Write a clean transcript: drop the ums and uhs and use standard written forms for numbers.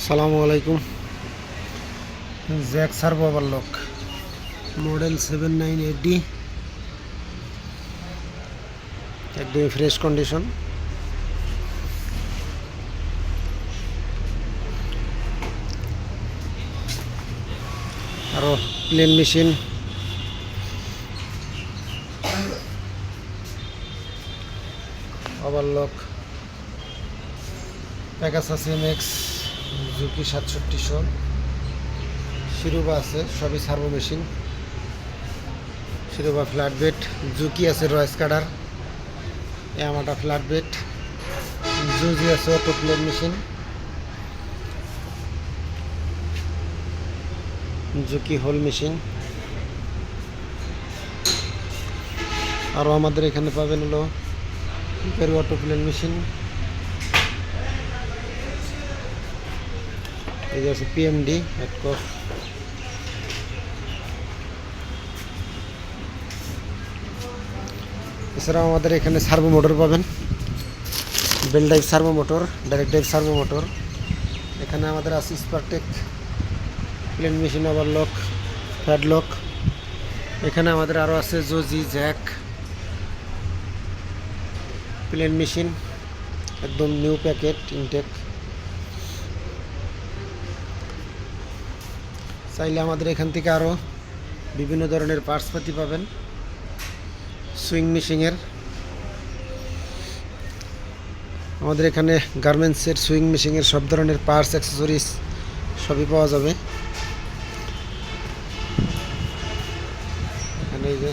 আসসালামু আলাইকুম। Jack servo overlock model 798D, একদম ফ্রেশ কন্ডিশন। আরও plane machine, overlock Pegasus MX, Juki 6700, শিরোবা আছে, সবই servo machine. শিরোবা flat bed, Juki আছে রয়েস কাডার, ইয়ামাটা ফ্ল্যাট বেড, জুজি আছে auto plain machine, Juki whole machine. আরও আমাদের এখানে পাবেন হলো হিকারি অটো প্লেন মেশিন, এই যে আছে পিএমডি হেডকফ। এছাড়াও আমাদের এখানে সার্ভো মোটর পাবেন, belt drive servo motor, direct drive servo motor. এখানে আমাদের আছে স্পারটেক প্লেন মেশিন, ওভারলক, প্যাডলক। এখানে আমাদের আরও আছে জোজি জ্যাক প্লেন মেশিন, একদম নিউ প্যাকেট ইনটেক। চাইলে আমাদের এখান থেকে আরও বিভিন্ন ধরনের পার্টসপাতি পাবেন, সুইং মেশিনের। আমাদের এখানে গার্মেন্টসের সুইং মেশিনের সব ধরনের পার্টস অ্যাক্সেসরিজ সবই পাওয়া যাবে। এখানে এই যে